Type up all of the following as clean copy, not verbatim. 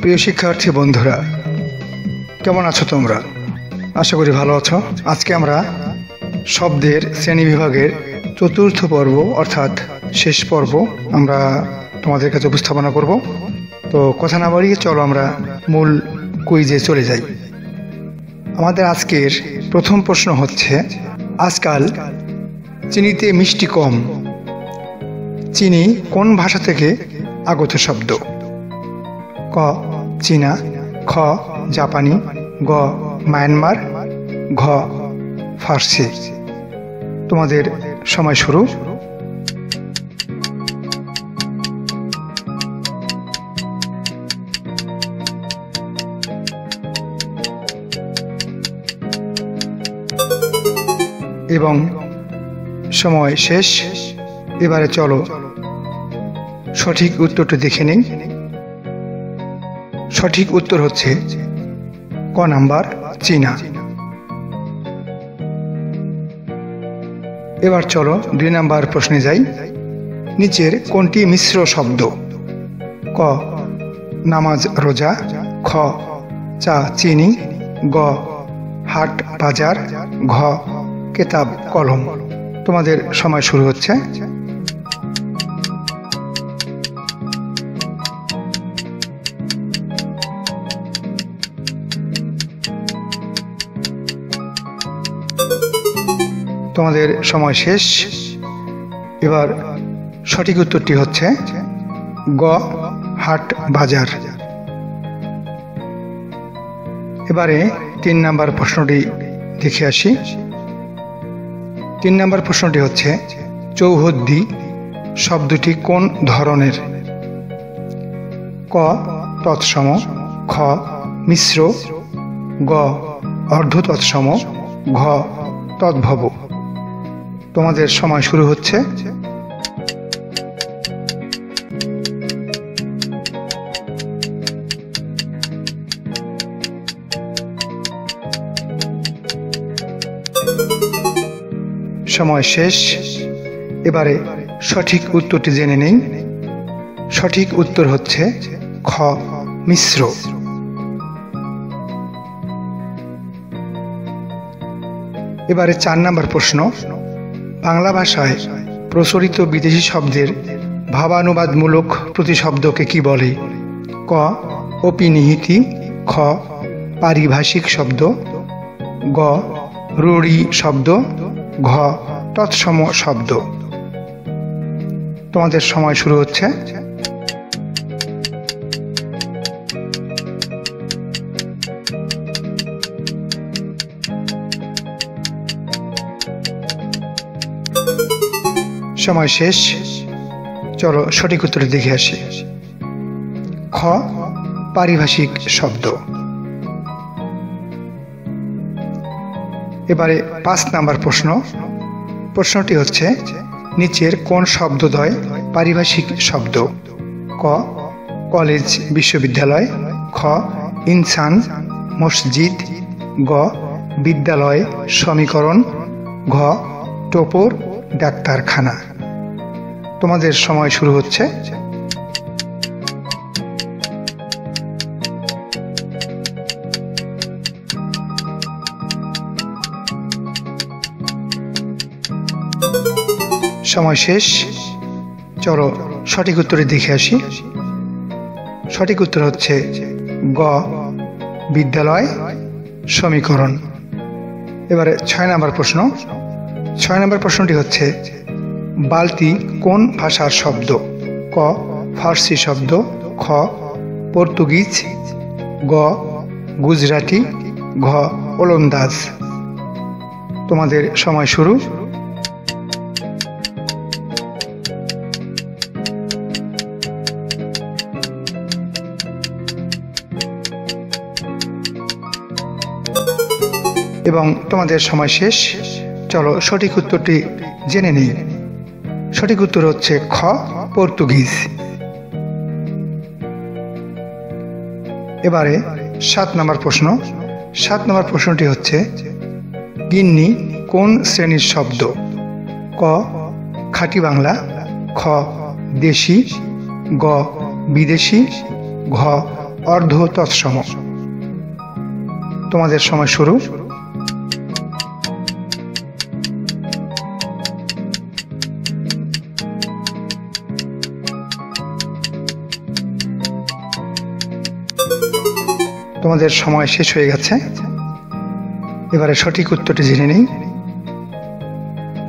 প্রিয় শিক্ষার্থী বন্ধুরা, কেমন আছো তোমরা? আশা করি ভালো আছো। আজকে আমরা শব্দের শ্রেণীবিভাগের চতুর্থ পর্ব অর্থাৎ শেষ পর্ব আমরা তোমাদের কাছে উপস্থাপনা করব। তো কথা না বাড়িয়ে চলো আমরা মূল কুইজে চলে যাই। আমাদের আজকের প্রথম প্রশ্ন হচ্ছে, আজকাল চিনিতে মিষ্টি কম। চিনি কোন ভাষা থেকে আগত শব্দ? ক চীনা, খ জাপানি, গ মায়ানমার, ঘ ফার্সি। তোমাদের সময় শুরু। এবং সময় শেষ। এবারে চলো সঠিক উত্তরটি দেখে নেই। সঠিক উত্তর হচ্ছে ক নাম্বার চীনা। এবার চলো 2 নাম্বার প্রশ্নে যাই। নিচের কোনটি মিশ্র শব্দ? ক নামাজ রোজা, খ চা চিনি, গ হাট বাজার, ঘ কেতাব কলম। তোমাদের সময় শুরু হচ্ছে। তোমাদের সময় শেষ। এবার সঠিক উত্তরটি হচ্ছে গ হাট বাজার। এবারে 3 নাম্বার প্রশ্নটি দেখে আসি। 3 নাম্বার প্রশ্নটি হচ্ছে, চৌহদ্দি শব্দটি কোন ধরনের? ক তৎসম, খ মিশ্র, গ অর্ধ তৎসম, ঘ তদ্ভব। তোমাদের সময় শুরু হচ্ছে। সময় শেষ। এবারে সঠিক উত্তরটি জেনে নেই। সঠিক উত্তর হচ্ছে খ মিশ্র। এবারে 4 নাম্বার প্রশ্ন, বাংলা ভাষায় প্রচলিত বিদেশি শব্দের ভাবানুবাদমূলক প্রতিশব্দকে কি বলে? ক অপিনিহিতি, খ পারিভাষিক শব্দ, গ রূঢ়ি শব্দ, ঘ তৎসম শব্দ। তোমাদের সময় শুরু হচ্ছে। সময় শেষ। চলো সঠিক উত্তরে দেখে আসি। খ পারিভাষিক শব্দ। এবারে 5 নাম্বার প্রশ্ন। প্রশ্নটি হচ্ছে, নিচের কোন শব্দদ্বয় পারিভাষিক শব্দ? ক কলেজ বিশ্ববিদ্যালয়, খ ইনসান মসজিদ, গ বিদ্যালয় সমীকরণ, ঘ টোপর ডাক্তারখানা। তোমাদের সময় শুরু হচ্ছে। সময় শেষ। চলো সঠিক উত্তরে দেখে আসি। সঠিক উত্তর হচ্ছে গ বিদ্যালয় সমীকরণ। এবারে 6 নাম্বার প্রশ্ন। 6 নাম্বার প্রশ্নটি হচ্ছে, বালতি কোন ভাষার শব্দ? ক ফার্সি শব্দ, খ পর্তুগিজ, গ গুজরাটি, ঘ ওলন্দাজ। তোমাদের সময় শুরু। এবং তোমাদের সময় শেষ। চলো সঠিক উত্তরটি জেনে নেই। সঠিক উত্তর হচ্ছে খ পর্তুগিজ। এবারে 7 নাম্বার প্রশ্ন। 7 নাম্বার প্রশ্নটি হচ্ছে, গিন্নি কোন শ্রেণীর শব্দ? ক খাঁটি বাংলা, খ দেশি, গ বিদেশি, ঘ অর্ধ তৎসম। তোমাদের সময় শুরু। তোমাদের সময় শেষ হয়ে গেছে। এবারে সঠিক উত্তরটি জেনে নেই।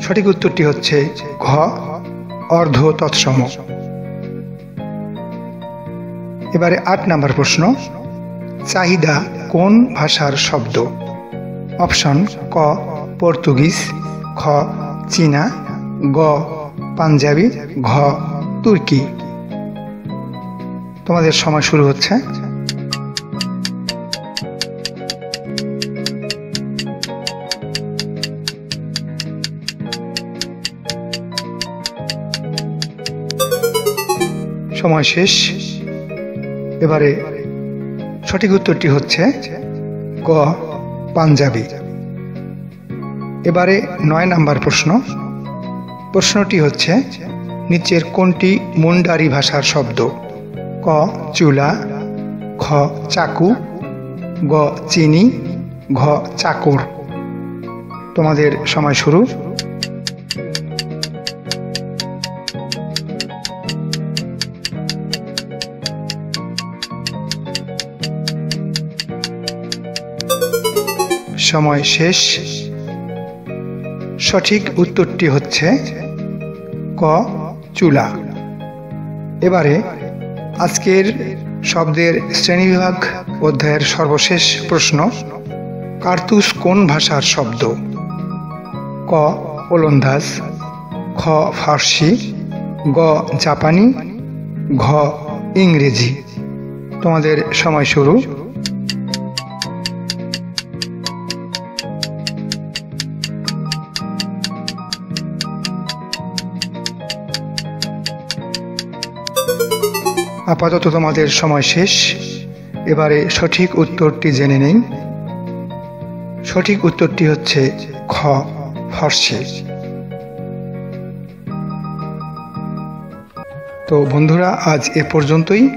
সঠিক উত্তরটি হচ্ছে ঘ, অর্ধ তৎসম। এবারে ৮ নম্বর প্রশ্ন, চাহিদা কোন ভাষার শব্দ? অপশন ক পর্তুগিজ, খ চীনা, গ পাঞ্জাবি, ঘ তুর্কি। তোমাদের সময় শুরু হচ্ছে। সময় শেষ। এবারে সঠিক উত্তরটি হচ্ছে গ পাঞ্জাবি। এবারে ৯ নম্বর প্রশ্ন। প্রশ্নটি হচ্ছে নিচের কোনটি মুন্ডারি ভাষার শব্দ? ক চুলা, খ চাকু, গ চিনি, ঘ চাকর। তোমাদের সময় শুরু। সময় শেষ। সঠিক উত্তরটি হচ্ছে ক চুলা। এবারে আজকের শব্দের শ্রেণীবিভাগ অধ্যায়ের সর্বশেষ প্রশ্ন, কার্তুস কোন ভাষার শব্দ? ক ওলন্দাজ, খ ফার্সি, গ জাপানি, ঘ ইংরেজি। তোমাদের সময় শুরু। আপাতত তোমাদের সময় শেষ। এবারে সঠিক উত্তরটি জেনে নেই। সঠিক উত্তরটি হচ্ছে খ ফার্সি। তো বন্ধুরা, আজ এ পর্যন্তই।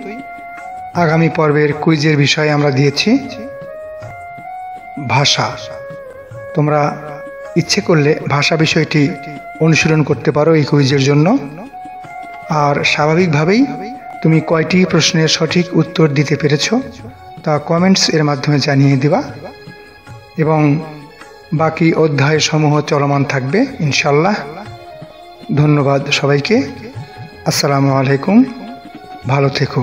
আগামী পর্বের কুইজের বিষয়ে আমরা দিয়েছি ভাষা। তোমরা ইচ্ছে করলে ভাষা বিষয়টি অনুশীলন করতে পারো এই কুইজের জন্য। আর স্বাভাবিকভাবেই তুমি কয়টি প্রশ্নের সঠিক উত্তর দিতে পেরেছ তা কমেন্টস এর মাধ্যমে জানিয়ে দিবা, এবং বাকি অধ্যায়সমূহ চলমান থাকবে ইনশাল্লাহ। ধন্যবাদ সবাইকে। আসসালামু আলাইকুম। ভালো থেকো।